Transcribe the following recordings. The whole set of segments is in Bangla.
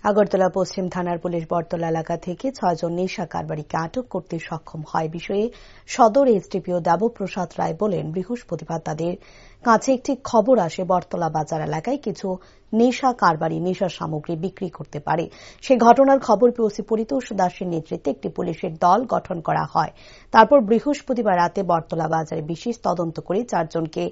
আগরতলা পশ্চিম থানার পুলিশ বটতলা এলাকা থেকে 6 জন নেশা কারবারিকে আটক করতে সক্ষম হয় বিষয়ে সদর এসডিপিও দেবপ্রসাদ রায় বলেন, বৃহস্পতিবার তাদের কাছে একটি খবর আসে বটতলা বাজার এলাকায় কিছু নেশা কারবারি নেশা সামগ্রী বিক্রি করতে পারে। সেই ঘটনার খবর পেয়ে ওসি পরিতোষ দাসের নেতৃত্বে একটি পুলিশের দল গঠন করা হয়। তারপর বৃহস্পতিবার রাতে বটতলা বাজারে বিশেষ তদন্ত করে 4 জনকে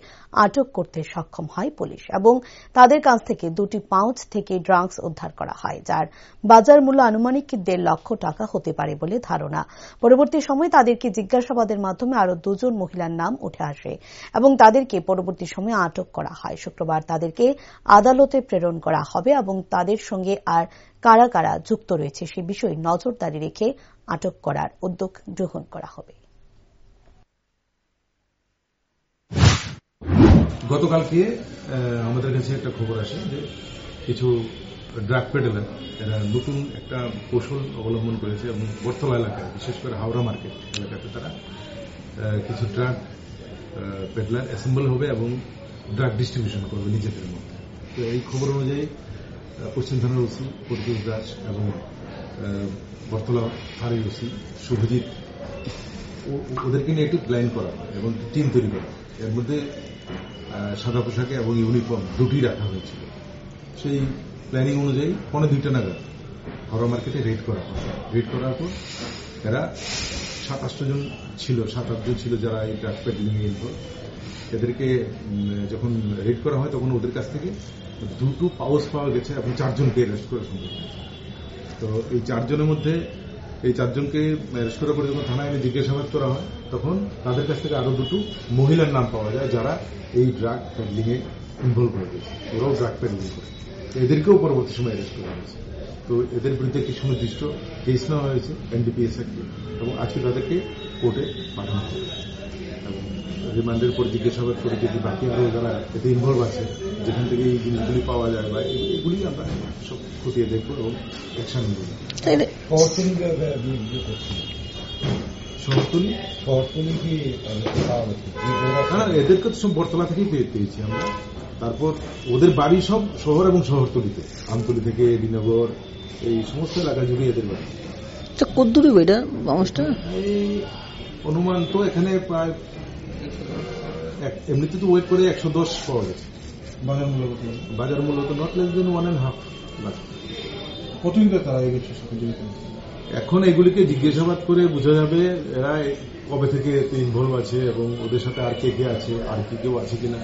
আটক করতে সক্ষম হয় পুলিশ এবং তাদের কাছ থেকে 2টি পাউচ থেকে ড্রাগস উদ্ধার করা হয়, যার বাজার মূল্য আনুমানিক 1.5 লক্ষ টাকা হতে পারে বলে ধারণা। পরবর্তী সময়ে তাদেরকে জিজ্ঞাসাবাদের মাধ্যমে আরও 2 জন মহিলার নাম উঠে আসে এবং তাদেরকে পরবর্তী সময়ে আটক করা হয়। শুক্রবার তাদেরকে আদালতে প্রেরণ করা হবে এবং তাদের সঙ্গে আর কারা কারা যুক্ত রয়েছে সে বিষয়ে নজরদারি রেখে আটক করার উদ্যোগ গ্রহণ করা হবে। গতকালকে আমাদের কাছে একটা খবর আসে যে কিছু ড্রাগ পেডলার এরা নতুন একটা কৌশল অবলম্বন করেছে এবং বটতলা এলাকায়, বিশেষ করে হাওড়া মার্কেট এলাকাতে তারা কিছু ড্রাগ পেডলার অ্যাসেম্বল হবে এবং ড্রাগ ডিস্ট্রিবিউশন করবে নিজেদের মধ্যে। তো এই খবর অনুযায়ী পশ্চিম থানার ওসি পরিতোষ দাস এবং বটতলা থানার ওসি শুভজিৎ ওদেরকে নিয়ে একটু প্ল্যান করা হয় এবং টিম তৈরি করা হয়। এর মধ্যে সাদা পোশাকে এবং ইউনিফর্ম দুটি রাখা হয়েছিল। সেই প্ল্যানিং অনুযায়ী 2:15 নাগাদ হাওড়া মার্কেটে রেড করা হয়। রেড করার পর এরা 7-8 জন ছিল যারা এই ড্রাগ পেডলিং এ ইনভলভ। এদেরকে যখন রেড করা হয় তখন ওদের কাছ থেকে 2 পাউচ পাওয়া গেছে এবং 4 জনকে অ্যারেস্ট করা সম্ভব হয়েছে। তো এই 4 জনের মধ্যে এই 4 জনকে অ্যারেস্ট করার পরে যখন থানায় এনে জিজ্ঞাসাবাদ করা হয় তখন তাদের কাছ থেকে আরো 2 মহিলার নাম পাওয়া যায় যারা এই ড্রাগ পেডলিং এ ইনভলভ হয়ে গেছে। ওরাও ড্রাগ পেডলিং করে, এদেরকেও পরবর্তী সময় অ্যারেস্ট করা হয়েছে। তো এদের বিরুদ্ধে একটি সুনির্দিষ্ট কেস নেওয়া হয়েছে এনডিপিএস অ্যাক্টে এবং আজকে তাদেরকে কোর্টে পাঠানো হবে এবং রিমান্ডের পর জিজ্ঞাসাবাদ করে যদি বাকি আরো যারা এতে ইনভলভ আছে যেখান থেকে এই জিনিসগুলি পাওয়া যায় বা এগুলি আমরা সব খতিয়ে দেখবো এবং অ্যাকশন নেব। এদেরকে তো সব বটতলা থেকেই পেয়েছি আমরা। তারপর ওদের বাড়ি সব শহর এবং শহরতলিতে, আমতলি থেকে বিনগর এই সমস্ত এলাকা জুড়ে এদের বাড়ি। কত দূরে এটা মানুষটা এই অনুমান তো এখানে প্রায় এমনিতে তো ওয়েট করে 110 পাওয়া গেছে। বাজার মূল্য তো নট লেস দেন 1.5 লাখ। কতদিন তারা এই ব্যবসার সাথে জড়িত? এখন এগুলিকে জিজ্ঞাসাবাদ করে বোঝা যাবে এরা কবে থেকে ইনভলভ আছে এবং ওদের সাথে আর কে কে আছে, আর কি কেউ আছে কিনা।